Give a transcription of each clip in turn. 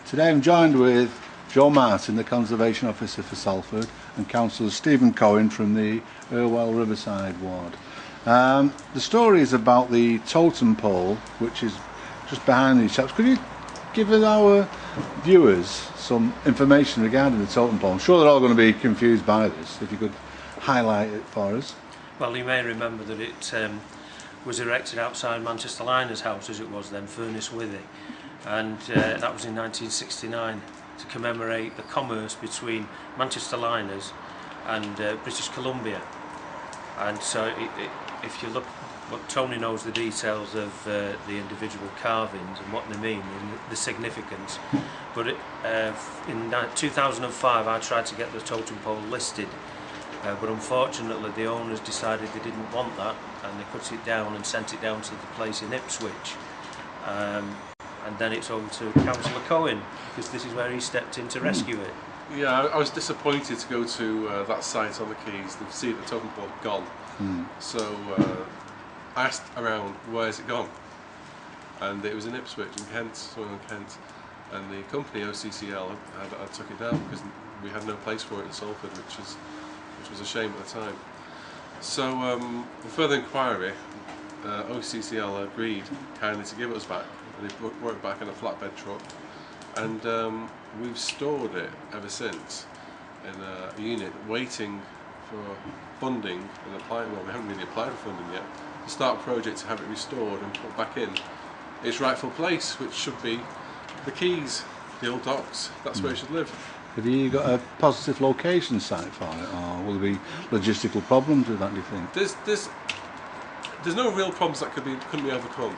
Today I'm joined with Joe Martin, the Conservation Officer for Salford, and Councillors Stephen Cohen from the Irwell Riverside Ward. The story is about the totem pole, which is just behind these chaps. Could you give our viewers some information regarding the totem pole? I'm sure they're all going to be confused by this. If you could highlight it for us. Well, you may remember that it was erected outside Manchester Liners House, as it was then, Furnace Withy, and that was in 1969 to commemorate the commerce between Manchester Liners and British Columbia. And so if you look, Tony knows the details of the individual carvings and what they mean and the significance, but in 2005 I tried to get the totem pole listed, but unfortunately the owners decided they didn't want that, and they cut it down and sent it down to the place in Ipswich. And then it's over to Councillor Cohen, because this is where he stepped in to rescue it. Yeah, I was disappointed to go to that site on the quays to see the totem pole gone. So I asked around, where's it gone? And it was in Ipswich, in Kent, somewhere in Kent. And the company, OCCL, had took it down because we had no place for it in Salford, which was a shame at the time. So for further inquiry, OCCL agreed kindly to give it us back, and they brought it back in a flatbed truck, and we've stored it ever since in a unit waiting for funding and applying. Well, we haven't really applied for funding yet to start a project to have it restored and put back in its rightful place, which should be the quays, the old docks. That's where it should live. Have you got a positive location site for it, or will there be logistical problems with that, do you think? There's no real problems that couldn't be overcome.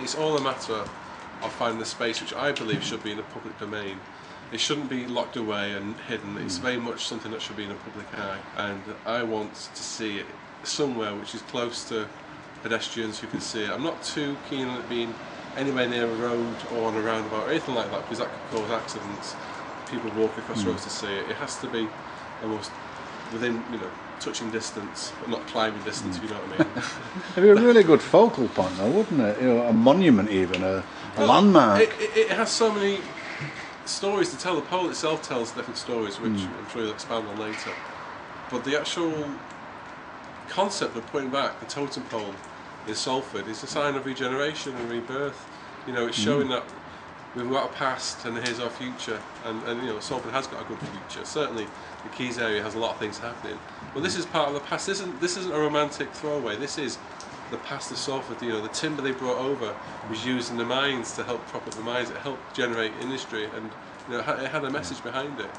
It's all a matter of finding the space, which I believe should be in the public domain. It shouldn't be locked away and hidden. It's very much something that should be in the public eye, and I want to see it somewhere which is close to pedestrians who can see it. I'm not too keen on it being anywhere near a road or on a roundabout or anything like that, because that could cause accidents. People walk across roads to see it. It has to be almost within, touching distance, but not climbing distance, if you know what I mean. It'd be a really good focal point though, wouldn't it? A monument even, a landmark. It has so many stories to tell. The pole itself tells different stories, which I'm sure you'll expand on later. But the actual concept of putting back the totem pole in Salford is a sign of regeneration and rebirth. It's showing that we've got a past and here's our future, and Salford has got a good future. Certainly the Quays area has a lot of things happening, but this is part of the past. This isn't a romantic throwaway. This is the past of Salford. The timber they brought over was used in the mines to help prop up the mines. It helped generate industry, and it had a message behind it.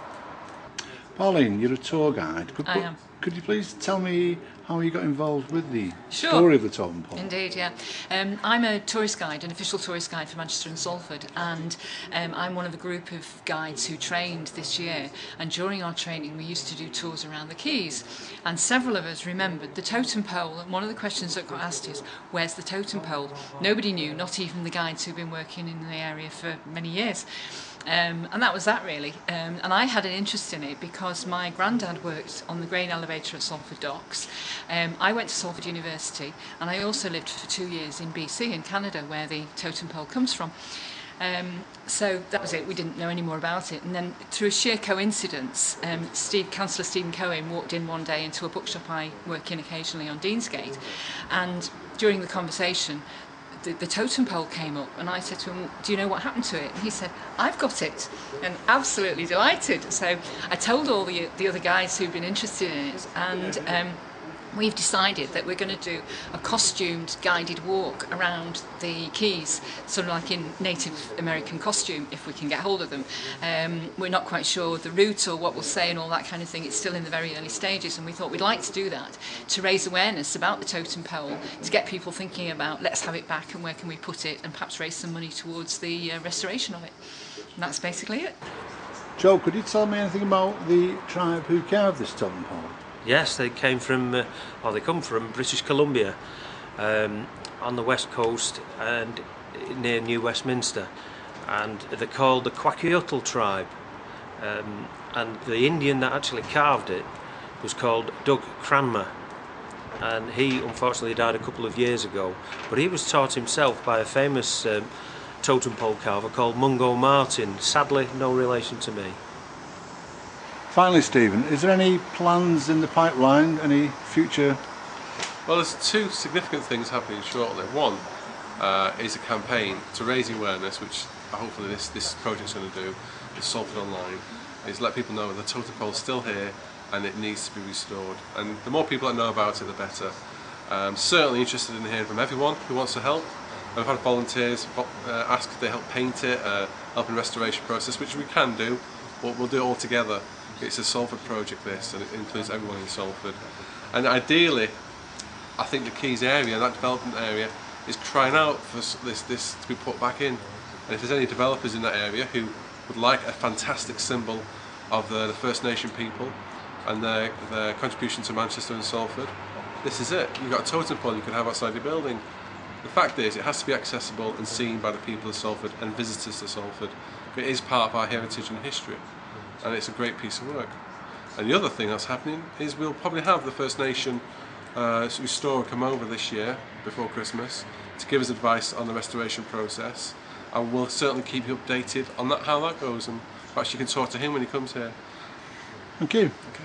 Pauline, you're a tour guide. I am. Could you please tell me how you got involved with the Sure. story of the totem pole? Indeed, yeah. I'm a tourist guide, an official tourist guide for Manchester and Salford, and I'm one of a group of guides who trained this year, and during our training we used to do tours around the quays, and several of us remembered the totem pole, and one of the questions that got asked is, where's the totem pole? Nobody knew, not even the guides who've been working in the area for many years. And that was that really, and I had an interest in it because my granddad worked on the grain elevator at Salford Docks. I went to Salford University, and I also lived for 2 years in BC in Canada, where the totem pole comes from. So that was it. We didn't know any more about it, and then through a sheer coincidence, Councillor Stephen Cohen walked in one day into a bookshop I work in occasionally on Deansgate, and during the conversation the totem pole came up, and I said to him, do you know what happened to it? And he said, I've got it, and absolutely delighted. So I told all the other guys who've been interested in it, and we've decided that we're going to do a costumed guided walk around the quays, sort of like in Native American costume, if we can get hold of them. We're not quite sure the route or what we'll say and all that kind of thing. It's still in the very early stages, and we thought we'd like to do that to raise awareness about the totem pole, to get people thinking about let's have it back and where can we put it, and perhaps raise some money towards the restoration of it. And that's basically it. Joe, could you tell me anything about the tribe who carved this totem pole? Yes, they came from, they come from British Columbia, on the west coast and near New Westminster, and they're called the Kwakiutl tribe, and the Indian that actually carved it was called Doug Cranmer, and he unfortunately died a couple of years ago, but he was taught himself by a famous totem pole carver called Mungo Martin. Sadly, no relation to me. Finally, Stephen, is there any plans in the pipeline, any future? Well, there's two significant things happening shortly. One is a campaign to raise awareness, which hopefully this project's going to do, is Salford Online, is let people know that the totem pole's still here and it needs to be restored. And the more people that know about it, the better. Certainly interested in hearing from everyone who wants to help. I've had volunteers ask if they help paint it, help in the restoration process, which we can do, but we'll do it all together. It's a Salford project, this, and it includes everyone in Salford. And ideally, I think the Quays area, that development area, is crying out for this to be put back in. And if there's any developers in that area who would like a fantastic symbol of the First Nation people and their contribution to Manchester and Salford, this is it. You've got a totem pole you can have outside your building. The fact is, it has to be accessible and seen by the people of Salford and visitors to Salford. It is part of our heritage and history, and it's a great piece of work. And the other thing that's happening is we'll probably have the First Nation restorer come over this year before Christmas to give us advice on the restoration process, and we'll certainly keep you updated on how that goes, and perhaps you can talk to him when he comes here. Thank you. Okay.